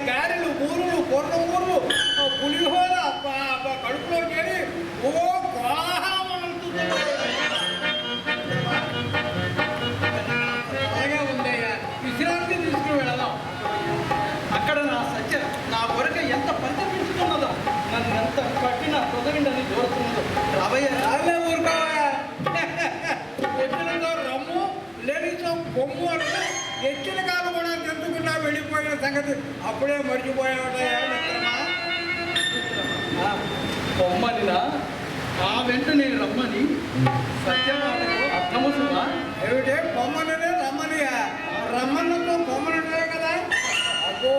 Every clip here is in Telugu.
గారెలు బూరులు పొర్రమూరులు పులిహోర కడుపులో చేరి ఓ అలాగే ఉందయ్యా. విశ్రాంతి తీసుకుని వెళదాం. అక్కడ నా సత్య నా కొరక ఎంత పరితపించుతున్నదో, నన్ను ఎంత కట్టిన కుదరిండని చూస్తున్నదో. రాబోయే రాలే ఊరుకోవా. ఎత్తులతో రమ్ము లేడీతో కొమ్ము అంటే ఎత్తుల కాదు కూడా తెంచుకుండా వెళ్ళిపోయిన సంగతి అప్పుడే మర్చిపోయావటయ్యా మిత్రమా. పొమ్మనినా ఆ వెంట నేను రమ్మని సత్యమాటకు అర్థము సుమా. ఏమిటే పొమ్మననే రమ్మనియా? రమ్మన్నతో పొమ్మనంటే కదా. అబ్బో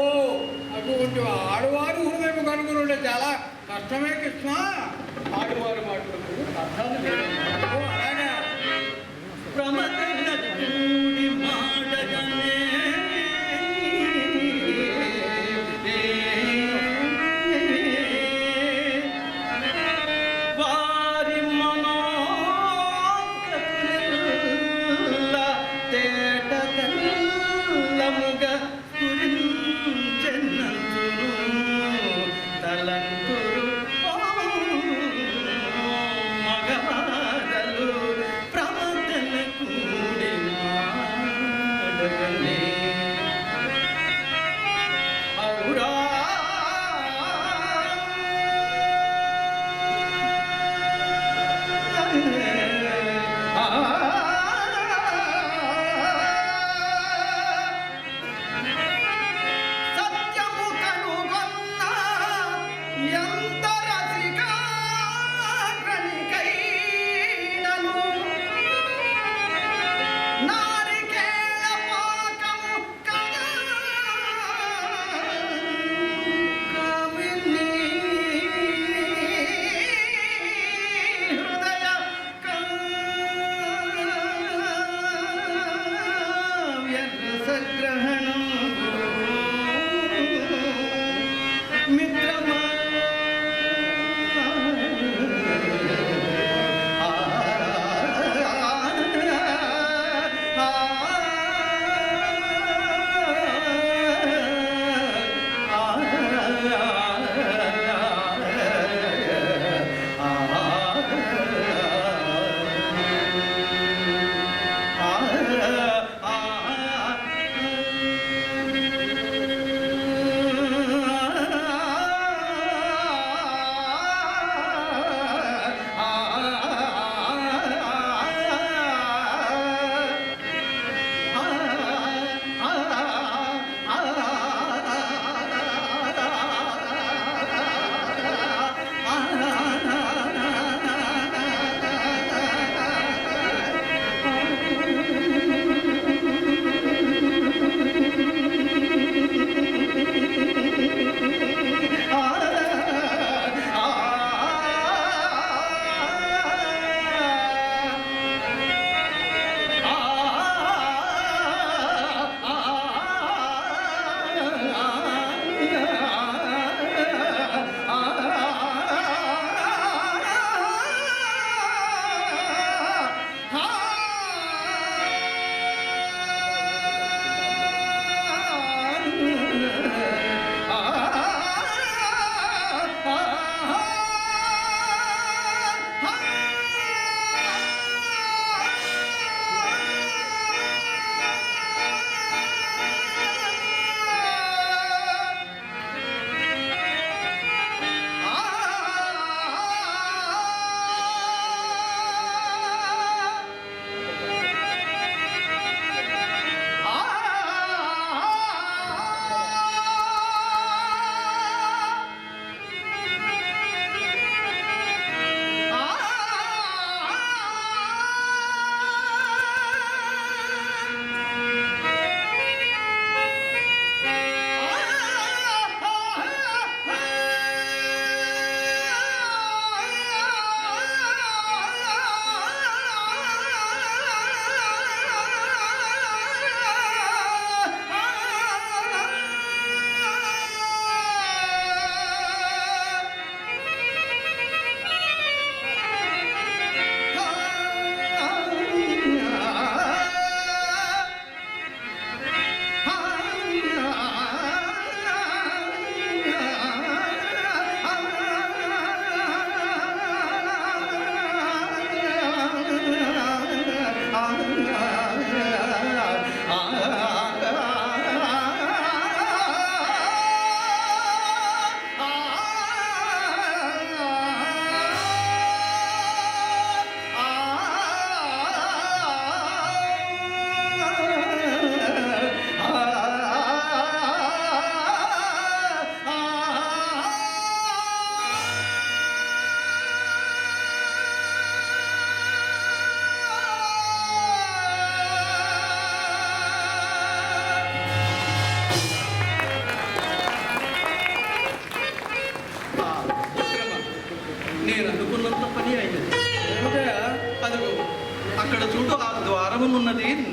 అటువంటి ఆడవారు హృదయం కనుగొని ఉంటే చాలా కష్టమే కృష్ణ. ఆడువారు మాటలకు అర్థాలు లేదు. అలాగా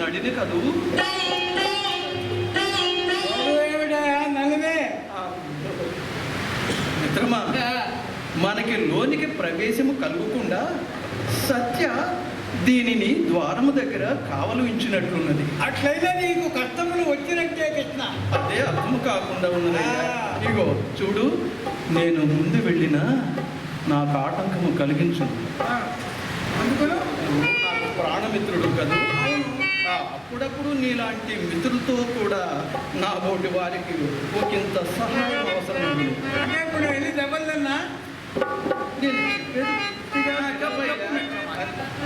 నడిని కదూ. నలివే మిత్రమా, మనకి లోనికి ప్రవేశము కలుగకుండా సత్య దీనిని ద్వారము దగ్గర కావలు ఉంచినట్లున్నది. అట్లయితే నీకు కష్టములు వచ్చినట్టే కృష్ణ. అదే అర్థము కాకుండా ఉన్నది. ఇగో చూడు, నేను ముందు వెళ్ళినా నాకు ఆటంకము కలిగించు. అందుకను నాకు ప్రాణమిత్రుడు కదా. అప్పుడప్పుడు నీలాంటి మిత్రులతో కూడా నా బోటి వారికి ఒకంత సహాయం అవసరం ఉంది. అంటే ఇప్పుడు వెళ్ళి దెబ్బలన్నా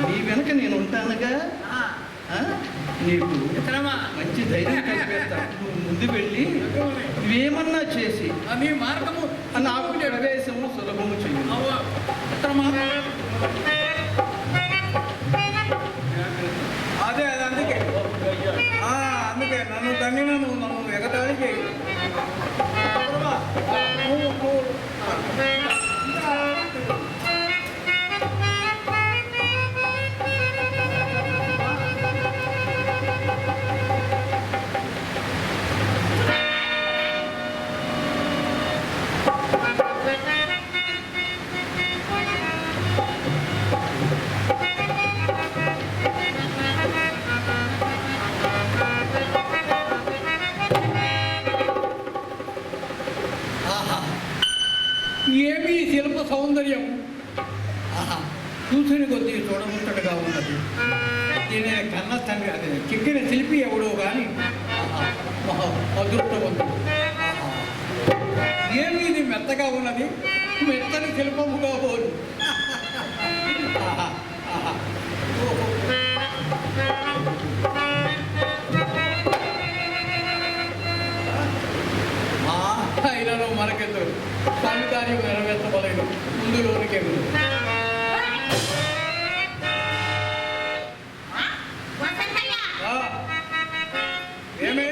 నీ వెనక నేను ఉంటానుగా. నీకు మంచి ధైర్యం కల్పిస్తా. నువ్వు ముందు వెళ్ళి నువ్వేమన్నా చేసి నీ మార్గము నాకు ప్రవేశము సులభము చెయ్యి. అదే అది అందుకే నన్ను తండ్రిన నువ్వు నన్ను ఎగతాళి చేయి. ఏమి శిల్ప సౌందర్యం! చూసిన కొద్దీ చూడముచ్చటగా ఉన్నది. దీని కన్న తండ్రి అదే చెక్కిన శిల్పి ఎవడో కానీ అదృష్టవంతుడు. ఏమి ఇది మెత్తగా ఉన్నది, మెత్తని శిల్పముగా పోదు. అయినను మనకెందుకు పని కార్యం నెరవేర్చబలేదు. ముందులోనికి ఏమే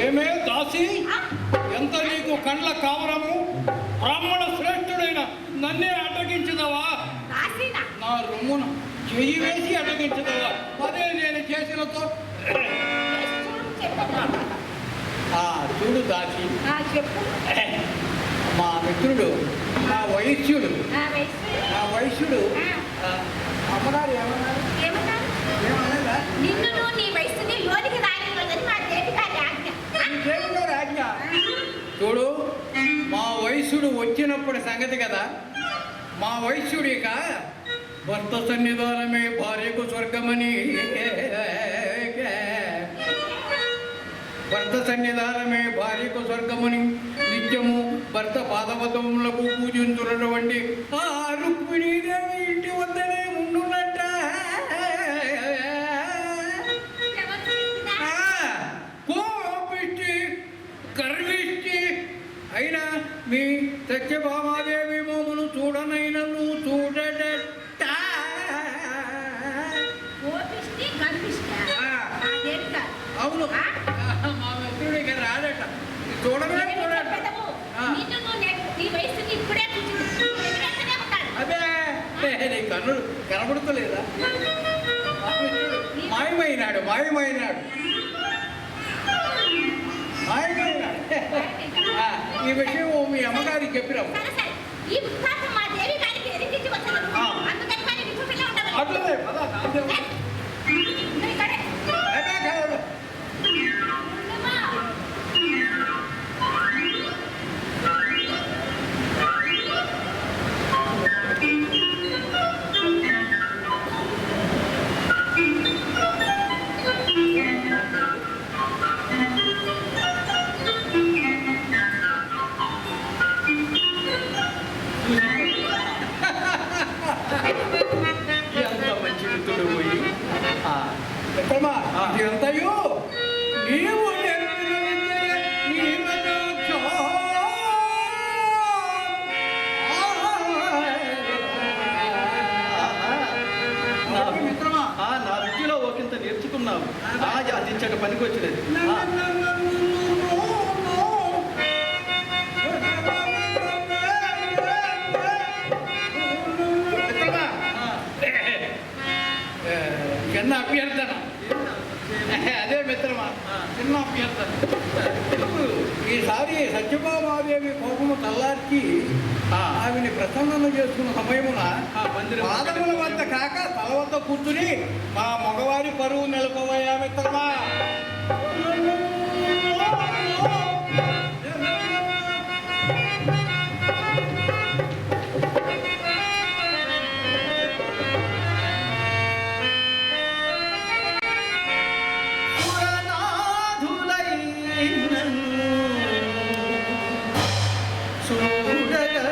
ఏమే దాసి, ఎంత నీకు కండ్ల కావరము! బ్రాహ్మణ శ్రేష్ఠుడైన నన్నే అడ్డగించదవా? నా రొమ్మును చెయ్యి వేసి అడ్డగించదవా? అదే నేను చేసినతో. చూడు దాసి, మా మిత్రుడు నా వైశ్యుడు అమ్మగారు ఏమన్నారు? ఏమన్నా నిన్ను నీ వయసుని లోనికి రానివ్వదని మా దేవి గారి ఆజ్ఞ. ఆజ్ఞ. చూడు, మా వైశ్యుడు వచ్చినప్పుడు సంగతి కదా. మా వైశ్యుడు ఇక భర్త సన్నిధానమే భార్యకు స్వర్గమని, భర్త సన్నిధానమే భార్యకు స్వర్గమని నిత్యము భర్త పాదపదములకు పూజించున్నటువంటి ఆ రుక్మిణీదేవి ఇంటి వద్దనే ఉండున్నట్ట. కోపిష్టి కర్విష్టి అయినా మీ సత్యభామాదేవి మోమును చూడనైనను చూడట. అవును, మా మిత్రుడికి రాడట. చూడమే చూడట. అదే నీ కన్నుడు కనబడుతలేదా? మాయమైనాడు. ఈ విషయం మీ అమ్మగారికి చెప్పిరాము. అట్లనే పదా. ఇచ్చట పనికి వచ్చినది. చిన్న అభ్యర్థన, అదే మిత్రమా, చిన్న అభ్యర్థన. ఈసారి సత్యభామాదేవి కోపము తల్లార్చి ఆమెని ప్రసన్నత చేసుకున్న సమయమున పాదముల వద్ద కాక తల వద్ద కూర్చుని మా మగవారి పరువు నిలపవయ్యా మిత్రమా. సురనాథులై నన్ను చూడగలారే